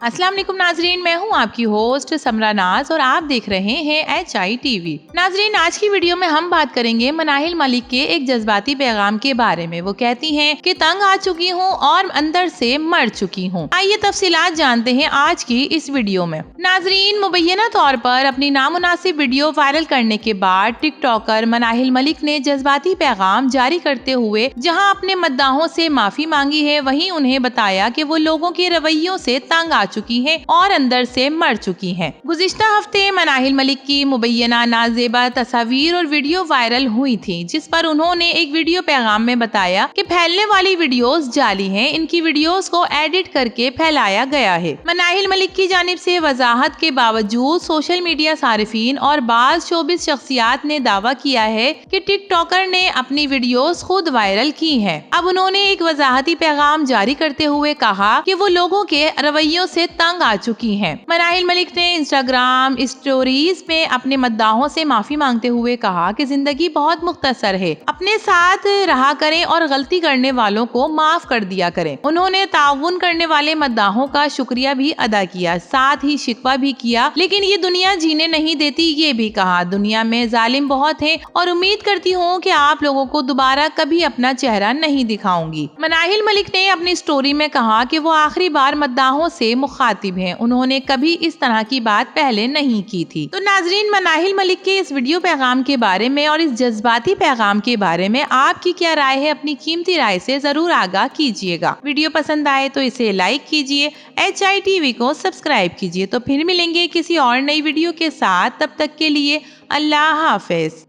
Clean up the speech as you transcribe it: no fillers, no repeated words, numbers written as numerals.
अस्सलाम वालेकुम नाजरीन, मैं हूं आपकी होस्ट समरा नाज और आप देख रहे हैं HITV। नाजरीन, आज की वीडियो में हम बात करेंगे मनाहिल मलिक के एक जज्बाती पैगाम के बारे में। वो कहती हैं कि तंग आ चुकी हूं और अंदर से मर चुकी हूं। आइए तफसीलात जानते हैं आज की इस वीडियो में। नाजरीन, मुबैना तौर पर अपनी नामुनासिब वीडियो वायरल करने के बाद टिकटॉकर मनाहिल मलिक ने जज्बाती पैगाम जारी करते हुए जहाँ अपने मद्दाहों से माफी मांगी है, वहीं उन्हें बताया कि वो लोगों के रवैयों से तंग आ चुकी है और अंदर से मर चुकी है। गुज़िश्ता हफ्ते मनाहिल मलिक की मुबैना नाजेबा तस्वीर और वीडियो वायरल हुई थी, जिस पर उन्होंने एक वीडियो पैगाम में बताया कि फैलने वाली वीडियोस जाली हैं, इनकी वीडियोस को एडिट करके फैलाया गया है। मनाहिल मलिक की जानिब से वजाहत के बावजूद सोशल मीडिया सारिफीन और बाज़ शोबिज़ शख्सियात ने दावा किया है कि टिकटॉकर ने अपनी वीडियोस खुद वायरल की है। अब उन्होंने एक वजाहती पैगाम जारी करते हुए कहा कि वो लोगों के रवैयों से तंग आ चुकी हैं। मनाहिल मलिक ने इंस्टाग्राम स्टोरीज में अपने मद्दाहों से माफी मांगते हुए कहा कि जिंदगी बहुत मुख्तसर है, अपने साथ रहा करें और गलती करने वालों को माफ कर दिया करें। उन्होंने ताउन करने वाले मद्दाहों का शुक्रिया भी अदा किया, साथ ही शिकवा भी किया, लेकिन ये दुनिया जीने नहीं देती, ये भी कहा। दुनिया में जालिम बहुत हैं और उम्मीद करती हूँ कि आप लोगों को दोबारा कभी अपना चेहरा नहीं दिखाऊंगी। मनाहिल मलिक ने अपनी स्टोरी में कहा कि वो आखिरी बार मद्दाहों से मुखातिब हैं, उन्होंने कभी इस तरह की बात पहले नहीं की थी। तो नाजरीन, मनाहिल मलिक के इस वीडियो पैगाम के बारे में और इस जज्बाती पैगाम के बारे में आपकी क्या राय है? अपनी कीमती राय से जरूर आगाह कीजिएगा। वीडियो पसंद आए तो इसे लाइक कीजिए, HITV को सब्सक्राइब कीजिए। तो फिर मिलेंगे किसी और नई वीडियो के साथ, तब तक के लिए अल्लाह हाफिज।